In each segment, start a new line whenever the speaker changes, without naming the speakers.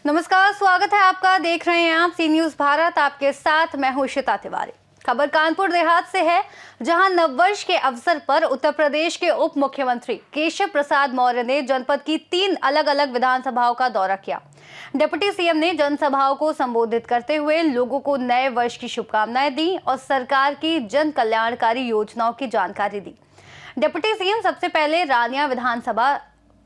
नमस्कार, स्वागत है आपका। देख रहे हैं आप सी न्यूज भारत। आपके साथ मैं हूं श्वेता तिवारी। खबर कानपुर देहात से है, जहां नववर्ष के अवसर पर उत्तर प्रदेश के उप मुख्यमंत्री केशव प्रसाद मौर्य ने जनपद की 3 अलग अलग विधानसभाओं का दौरा किया। डिप्टी सीएम ने जनसभाओं को संबोधित करते हुए लोगों को नए वर्ष की शुभकामनाएं दी और सरकार की जन कल्याणकारी योजनाओं की जानकारी दी। डिप्टी सीएम सबसे पहले रानिया विधानसभा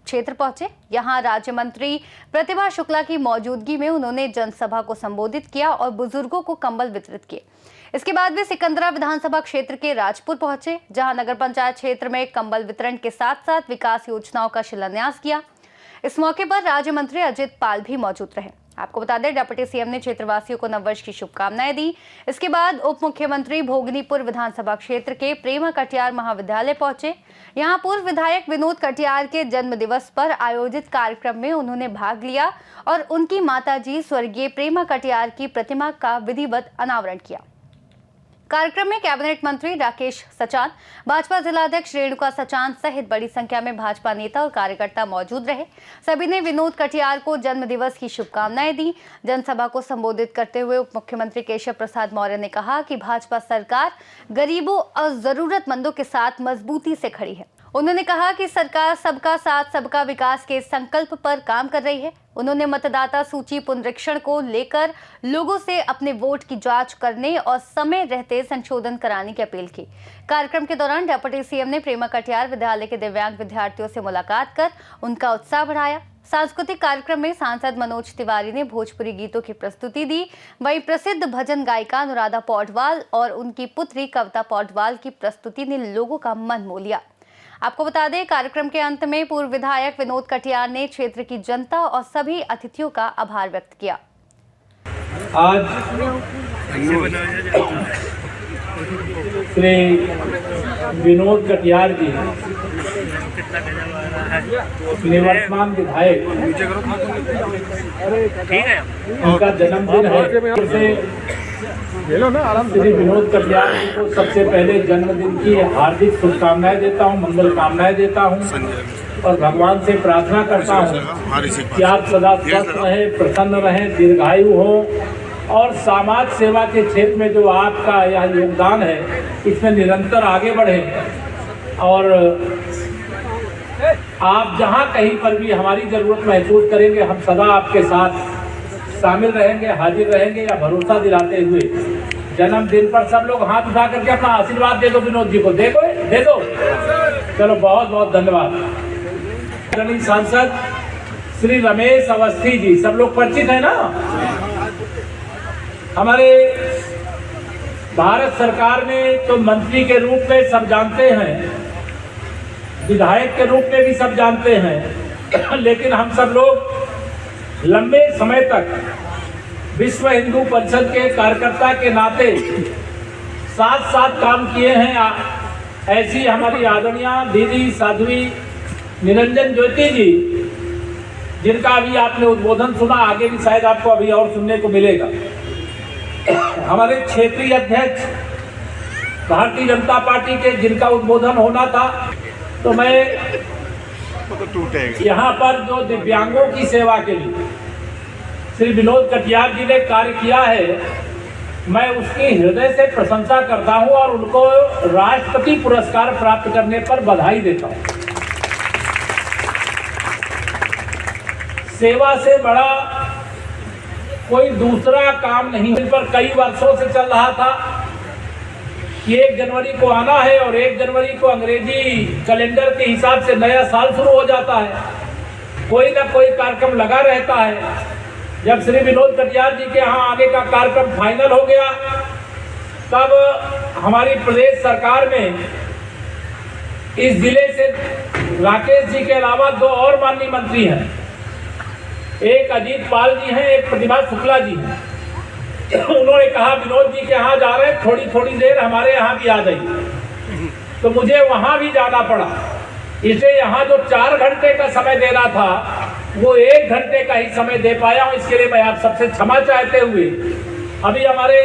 क्षेत्र पहुंचे। यहां राज्य मंत्री प्रतिभा शुक्ला की मौजूदगी में उन्होंने जनसभा को संबोधित किया और बुजुर्गों को कंबल वितरित किए। इसके बाद वे सिकंदरा विधानसभा क्षेत्र के राजपुर पहुंचे, जहां नगर पंचायत क्षेत्र में कंबल वितरण के साथ साथ विकास योजनाओं का शिलान्यास किया। इस मौके पर राज्य मंत्री अजित पाल भी मौजूद रहे। आपको बता दें, डिप्टी सीएम ने क्षेत्रवासियों को नववर्ष की शुभकामनाएं दी। इसके बाद उप मुख्यमंत्री भोगनीपुर विधानसभा क्षेत्र के प्रेमा कटियार महाविद्यालय पहुंचे। यहां पूर्व विधायक विनोद कटियार के जन्म दिवस पर आयोजित कार्यक्रम में उन्होंने भाग लिया और उनकी माताजी स्वर्गीय प्रेमा कटियार की प्रतिमा का विधिवत अनावरण किया। कार्यक्रम में कैबिनेट मंत्री राकेश सचान, भाजपा जिलाध्यक्ष रेणुका सचान सहित बड़ी संख्या में भाजपा नेता और कार्यकर्ता मौजूद रहे। सभी ने विनोद कटियार को जन्म दिवस की शुभकामनाएं दी। जनसभा को संबोधित करते हुए उप मुख्यमंत्री केशव प्रसाद मौर्य ने कहा कि भाजपा सरकार गरीबों और जरूरतमंदों के साथ मजबूती से खड़ी है। उन्होंने कहा कि सरकार सबका साथ सबका विकास के संकल्प पर काम कर रही है। उन्होंने मतदाता सूची पुनरीक्षण को लेकर लोगों से अपने वोट की जांच करने और समय रहते संशोधन कराने की अपील की। कार्यक्रम के दौरान डिप्टी सीएम ने प्रेमा कटियार विद्यालय के दिव्यांग विद्यार्थियों से मुलाकात कर उनका उत्साह बढ़ाया। सांस्कृतिक कार्यक्रम में सांसद मनोज तिवारी ने भोजपुरी गीतों की प्रस्तुति दी। वहीं प्रसिद्ध भजन गायिका अनुराधा पौडवाल और उनकी पुत्री कविता पौडवाल की प्रस्तुति ने लोगों का मन मोह लिया। आपको बता दें, कार्यक्रम के अंत में पूर्व विधायक विनोद कटियार ने क्षेत्र की जनता और सभी अतिथियों का आभार व्यक्त किया।
आज श्री विनोद कटियार जी निवर्तमान विधायक, उनका जन्मदिन है। श्री विनोद कटियार जी को सबसे पहले जन्मदिन की हार्दिक शुभकामनाएं देता हूं, मंगल कामनाएं देता हूं और भगवान से प्रार्थना करता हूं कि आप सदा स्वस्थ रहें, प्रसन्न रहें, दीर्घायु हो और समाज सेवा के क्षेत्र में जो आपका यह योगदान है, इसमें निरंतर आगे बढ़ें और आप जहां कहीं पर भी हमारी जरूरत महसूस करेंगे, हम सदा आपके साथ शामिल रहेंगे, हाजिर रहेंगे। या भरोसा दिलाते हुए जन्मदिन पर सब लोग हाथ उठा करके अपना आशीर्वाद दे दो विनोद जी को, दे दो। चलो, बहुत बहुत धन्यवाद। सांसद श्री रमेश अवस्थी जी, सब लोग परिचित है ना, हमारे भारत सरकार में तो मंत्री के रूप में सब जानते हैं, विधायक के रूप में भी सब जानते हैं, लेकिन हम सब लोग लंबे समय तक विश्व हिंदू परिषद के कार्यकर्ता के नाते साथ साथ काम किए हैं। ऐसी हमारी आदरणीय दीदी साध्वी निरंजन ज्योति जी, जिनका अभी आपने उद्बोधन सुना, आगे भी शायद आपको अभी और सुनने को मिलेगा। हमारे क्षेत्रीय अध्यक्ष भारतीय जनता पार्टी के, जिनका उद्बोधन होना था, तो मैं यहाँ पर जो दिव्यांगों की सेवा के लिए श्री विनोद कटियार जी ने कार्य किया है, मैं उसकी हृदय से प्रशंसा करता हूँ और उनको राष्ट्रपति पुरस्कार प्राप्त करने पर बधाई देता हूँ। सेवा से बड़ा कोई दूसरा काम नहीं। इन पर कई वर्षों से चल रहा था कि 1 जनवरी को आना है और 1 जनवरी को अंग्रेजी कैलेंडर के हिसाब से नया साल शुरू हो जाता है। कोई ना कोई कार्यक्रम लगा रहता है। जब श्री विनोद कटियार जी के यहाँ आने का कार्यक्रम फाइनल हो गया, तब हमारी प्रदेश सरकार में इस जिले से राकेश जी के अलावा 2 और माननीय मंत्री हैं। एक अजीत पाल जी हैं, एक प्रतिभा शुक्ला जी हैं। उन्होंने कहा विनोद जी के यहाँ जा रहे हैं, थोड़ी थोड़ी देर हमारे यहाँ भी आ जाइए। तो मुझे वहाँ भी जाना पड़ा। इसे यहाँ जो 4 घंटे का समय देना था, वो 1 घंटे का ही समय दे पाया हूँ। इसके लिए मैं आप सबसे क्षमा चाहते हुए, अभी हमारे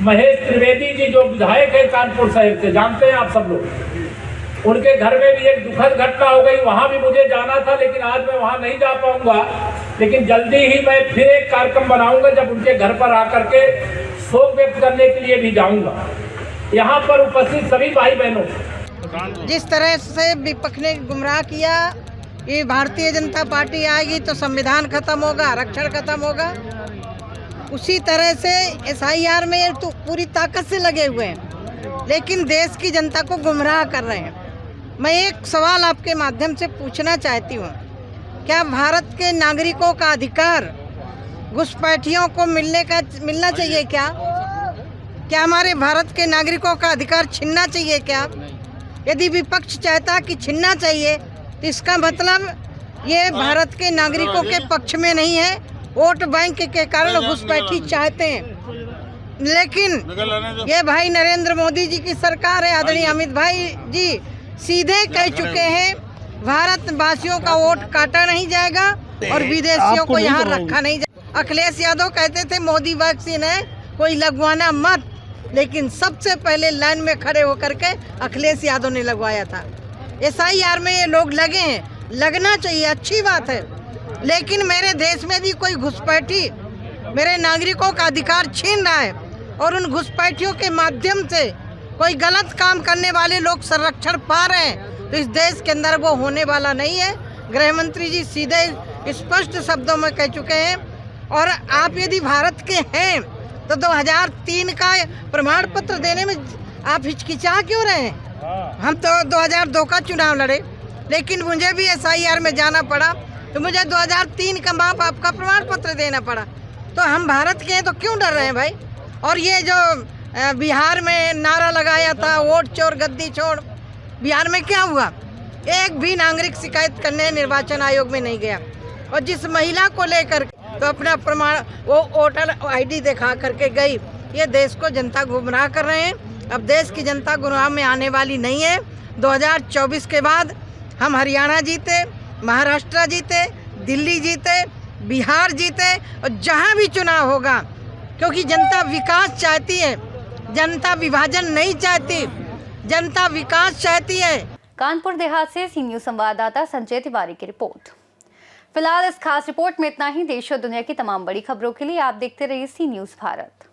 महेश त्रिवेदी जी जो विधायक है कानपुर शहर से, जानते हैं आप सब लोग, उनके घर में भी एक दुखद घटना हो गई। वहां भी मुझे जाना था, लेकिन आज मैं वहां नहीं जा पाऊंगा, लेकिन जल्दी ही मैं फिर एक कार्यक्रम बनाऊंगा जब उनके घर पर आकर के शोक व्यक्त करने के लिए भी जाऊंगा। यहाँ पर उपस्थित सभी भाई बहनों,
जिस तरह से विपक्ष ने गुमराह किया कि भारतीय जनता पार्टी आएगी तो संविधान खत्म होगा, आरक्षण खत्म होगा, उसी तरह से SIR में तो पूरी ताकत से लगे हुए हैं, लेकिन देश की जनता को गुमराह कर रहे हैं। मैं एक सवाल आपके माध्यम से पूछना चाहती हूँ, क्या भारत के नागरिकों का अधिकार घुसपैठियों को मिलना चाहिए क्या? क्या हमारे भारत के नागरिकों का अधिकार छीनना चाहिए क्या? यदि विपक्ष चाहता कि छीनना चाहिए तो इसका मतलब ये भारत के नागरिकों के पक्ष में नहीं है, वोट बैंक के कारण घुसपैठी चाहते हैं। लेकिन ये भाई नरेंद्र मोदी जी की सरकार है, आदरणीय अमित भाई जी सीधे कह चुके हैं भारत वासियों का वोट काटा नहीं जाएगा और विदेशियों को यहाँ रखा नहीं जाएगा। अखिलेश यादव कहते थे मोदी वैक्सीन है, कोई लगवाना मत, लेकिन सबसे पहले लाइन में खड़े होकर के अखिलेश यादव ने लगवाया था। SIR में ये लोग लगे हैं, लगना चाहिए, अच्छी बात है, लेकिन मेरे देश में भी कोई घुसपैठी मेरे नागरिकों का अधिकार छीन रहा है और उन घुसपैठियों के माध्यम से कोई गलत काम करने वाले लोग संरक्षण पा रहे हैं, तो इस देश के अंदर वो होने वाला नहीं है। गृह मंत्री जी सीधे स्पष्ट शब्दों में कह चुके हैं। और आप यदि भारत के हैं तो 2003 का प्रमाण पत्र देने में आप हिचकिचा क्यों रहे हैं? हम तो 2002 का चुनाव लड़े, लेकिन मुझे भी SIR में जाना पड़ा तो मुझे 2003 का माँ बाप का प्रमाण पत्र देना पड़ा। तो हम भारत के हैं तो क्यों डर रहे हैं भाई? और ये जो बिहार में नारा लगाया था वोट चोर गद्दी छोड़, बिहार में क्या हुआ? एक भी नागरिक शिकायत करने निर्वाचन आयोग में नहीं गया। और जिस महिला को लेकर तो अपना प्रमाण वो वोटर ID दिखा करके गई। ये देश को जनता गुमराह कर रहे हैं। अब देश की जनता गुमराह में आने वाली नहीं है। 2024 के बाद हम हरियाणा जीते, महाराष्ट्र जीते, दिल्ली जीते, बिहार जीते और जहां भी चुनाव होगा, क्योंकि जनता विकास चाहती है, जनता विभाजन नहीं चाहती, जनता विकास चाहती है।
कानपुर देहात से सी न्यूज संवाददाता संजय तिवारी की रिपोर्ट। फिलहाल इस खास रिपोर्ट में इतना ही। देश और दुनिया की तमाम बड़ी खबरों के लिए आप देखते रहिए सी न्यूज भारत।